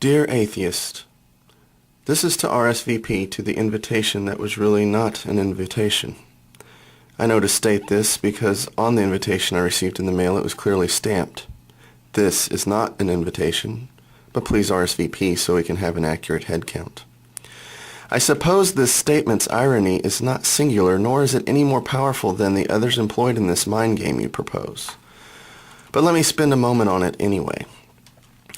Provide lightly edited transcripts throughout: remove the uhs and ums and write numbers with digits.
Dear Atheist, this is to R.S.V.P. to the invitation that was really not an invitation. I know to state this because on the invitation I received in the mail it was clearly stamped. This is not an invitation, but please R.S.V.P. so we can have an accurate head count. I suppose this statement's irony is not singular, nor is it any more powerful than the others employed in this mind game you propose. But let me spend a moment on it anyway.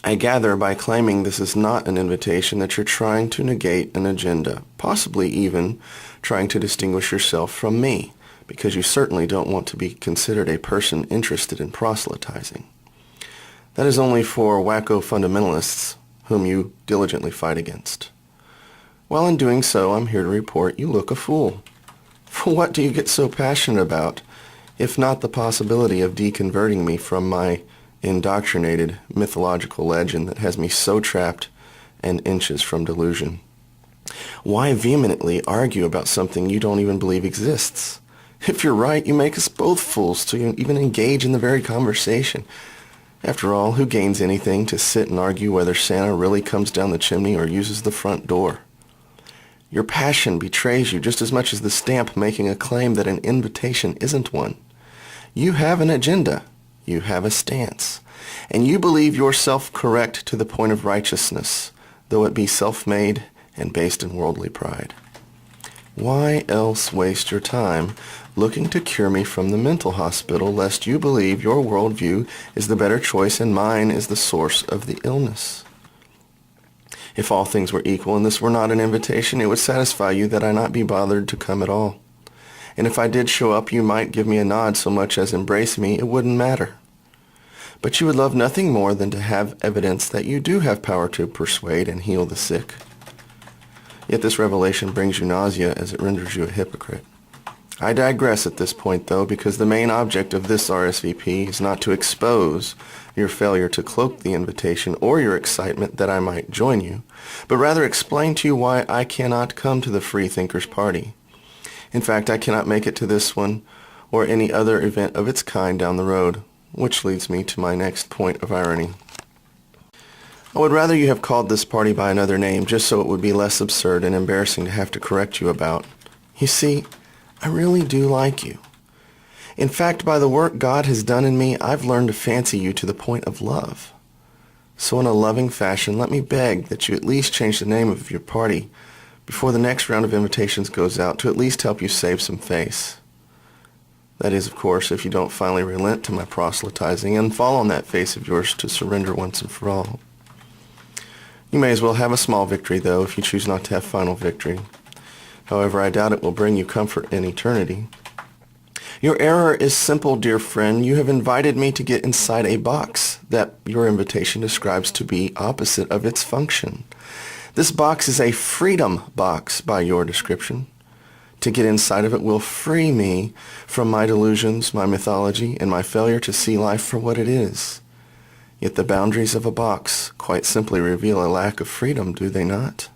I gather by claiming this is not an invitation that you're trying to negate an agenda, possibly even trying to distinguish yourself from me, because you certainly don't want to be considered a person interested in proselytizing. That is only for wacko fundamentalists, whom you diligently fight against. While in doing so, I'm here to report you look a fool. For what do you get so passionate about, if not the possibility of deconverting me from my indoctrinated mythological legend that has me so trapped and inches from delusion? Why vehemently argue about something you don't even believe exists? If you're right, you make us both fools to even engage in the very conversation. After all, who gains anything to sit and argue whether Santa really comes down the chimney or uses the front door? Your passion betrays you just as much as the stamp making a claim that an invitation isn't one. You have an agenda. You have a stance. And you believe yourself correct to the point of righteousness, though it be self-made and based in worldly pride. Why else waste your time looking to cure me from the mental hospital, lest you believe your worldview is the better choice and mine is the source of the illness? If all things were equal and this were not an invitation, it would satisfy you that I not be bothered to come at all. And if I did show up, you might give me a nod so much as embrace me, it wouldn't matter. But you would love nothing more than to have evidence that you do have power to persuade and heal the sick. Yet this revelation brings you nausea as it renders you a hypocrite. I digress at this point, though, because the main object of this RSVP is not to expose your failure to cloak the invitation or your excitement that I might join you, but rather explain to you why I cannot come to the Freethinkers Party. In fact, I cannot make it to this one or any other event of its kind down the road, which leads me to my next point of irony. I would rather you have called this party by another name, just so it would be less absurd and embarrassing to have to correct you about. You see, I really do like you. In fact, by the work God has done in me, I've learned to fancy you to the point of love. So in a loving fashion, let me beg that you at least change the name of your party before the next round of invitations goes out, to at least help you save some face. That is, of course, if you don't finally relent to my proselytizing and fall on that face of yours to surrender once and for all. You may as well have a small victory, though, if you choose not to have final victory. However, I doubt it will bring you comfort in eternity. Your error is simple, dear friend. You have invited me to get inside a box that your invitation describes to be opposite of its function. This box is a freedom box by your description. To get inside of it will free me from my delusions, my mythology, and my failure to see life for what it is. Yet the boundaries of a box quite simply reveal a lack of freedom, do they not?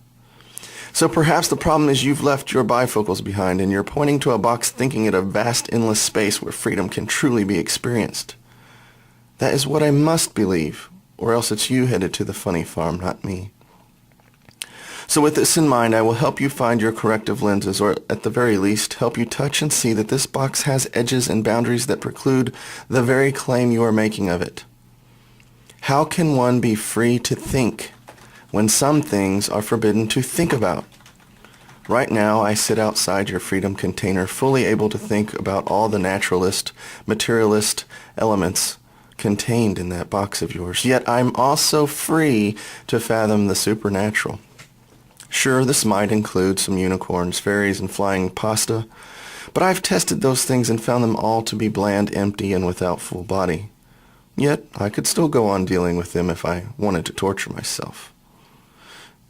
So perhaps the problem is you've left your bifocals behind and you're pointing to a box thinking it a vast endless space where freedom can truly be experienced. That is what I must believe, or else it's you headed to the funny farm, not me. So with this in mind, I will help you find your corrective lenses, or at the very least, help you touch and see that this box has edges and boundaries that preclude the very claim you are making of it. How can one be free to think when some things are forbidden to think about? Right now, I sit outside your freedom container, fully able to think about all the naturalist, materialist elements contained in that box of yours. Yet I'm also free to fathom the supernatural. Sure, this might include some unicorns, fairies, and flying pasta, but I've tested those things and found them all to be bland, empty, and without full body. Yet, I could still go on dealing with them if I wanted to torture myself.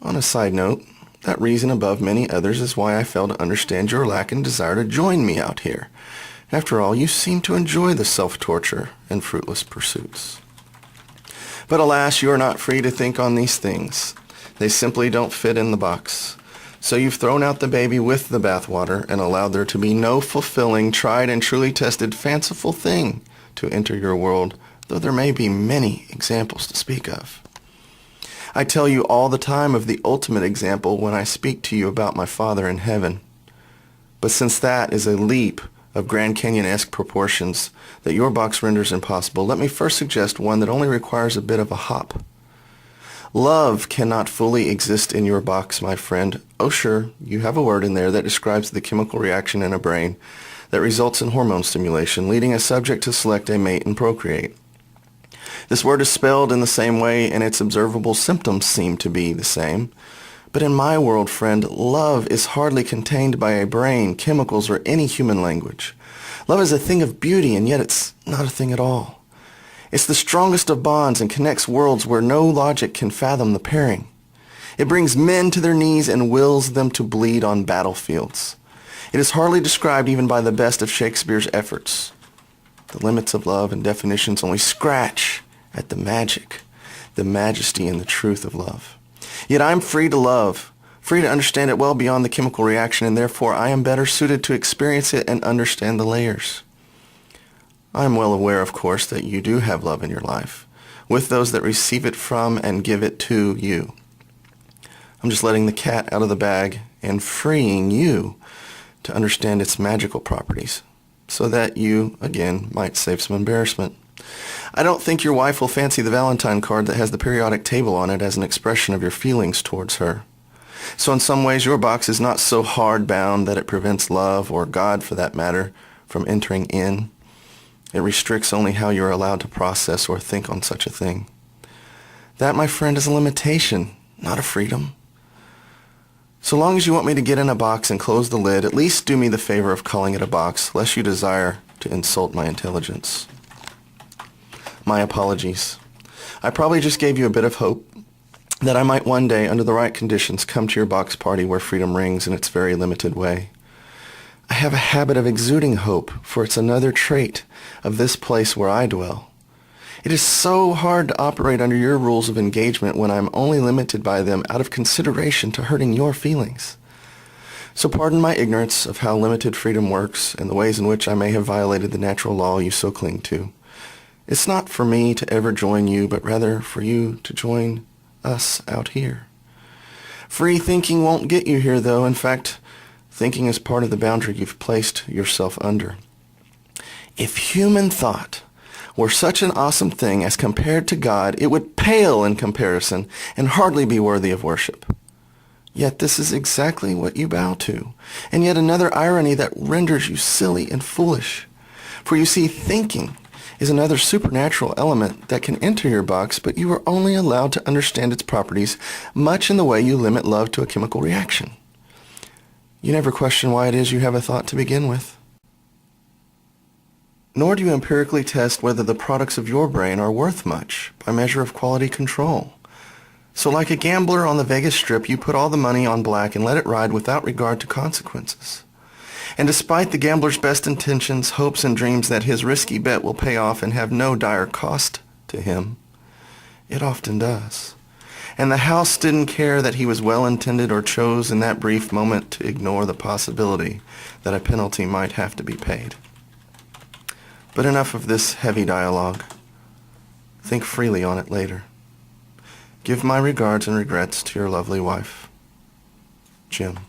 On a side note, that reason above many others is why I fail to understand your lack and desire to join me out here. After all, you seem to enjoy the self-torture and fruitless pursuits. But alas, you are not free to think on these things. They simply don't fit in the box. So you've thrown out the baby with the bathwater and allowed there to be no fulfilling, tried and truly tested, fanciful thing to enter your world, though there may be many examples to speak of. I tell you all the time of the ultimate example when I speak to you about my Father in heaven. But since that is a leap of Grand Canyon-esque proportions that your box renders impossible, let me first suggest one that only requires a bit of a hop. Love cannot fully exist in your box, my friend. Oh sure, you have a word in there that describes the chemical reaction in a brain that results in hormone stimulation, leading a subject to select a mate and procreate. This word is spelled in the same way, and its observable symptoms seem to be the same. But in my world, friend, love is hardly contained by a brain, chemicals, or any human language. Love is a thing of beauty, and yet it's not a thing at all. It's the strongest of bonds and connects worlds where no logic can fathom the pairing. It brings men to their knees and wills them to bleed on battlefields. It is hardly described even by the best of Shakespeare's efforts. The limits of love and definitions only scratch at the magic, the majesty, and the truth of love. Yet I am free to love, free to understand it well beyond the chemical reaction, and therefore I am better suited to experience it and understand the layers. I am well aware, of course, that you do have love in your life, with those that receive it from and give it to you. I'm just letting the cat out of the bag and freeing you to understand its magical properties, so that you, again, might save some embarrassment. I don't think your wife will fancy the Valentine card that has the periodic table on it as an expression of your feelings towards her. So in some ways your box is not so hard-bound that it prevents love, or God for that matter, from entering in. It restricts only how you are allowed to process or think on such a thing. That, my friend, is a limitation, not a freedom. So long as you want me to get in a box and close the lid, at least do me the favor of calling it a box, lest you desire to insult my intelligence. My apologies. I probably just gave you a bit of hope that I might one day, under the right conditions, come to your box party where freedom rings in its very limited way. I have a habit of exuding hope, for it's another trait of this place where I dwell. It is so hard to operate under your rules of engagement when I am only limited by them out of consideration to hurting your feelings. So pardon my ignorance of how limited freedom works and the ways in which I may have violated the natural law you so cling to. It's not for me to ever join you, but rather for you to join us out here. Free thinking won't get you here, though. In fact, thinking is part of the boundary you've placed yourself under. If human thought were such an awesome thing as compared to God, it would pale in comparison and hardly be worthy of worship. Yet this is exactly what you bow to, and yet another irony that renders you silly and foolish. For you see, thinking is another supernatural element that can enter your box, but you are only allowed to understand its properties much in the way you limit love to a chemical reaction. You never question why it is you have a thought to begin with. Nor do you empirically test whether the products of your brain are worth much by measure of quality control. So like a gambler on the Vegas Strip, you put all the money on black and let it ride without regard to consequences. And despite the gambler's best intentions, hopes, and dreams that his risky bet will pay off and have no dire cost to him, it often does. And the house didn't care that he was well-intended or chose in that brief moment to ignore the possibility that a penalty might have to be paid. But enough of this heavy dialogue. Think freely on it later. Give my regards and regrets to your lovely wife, Jim.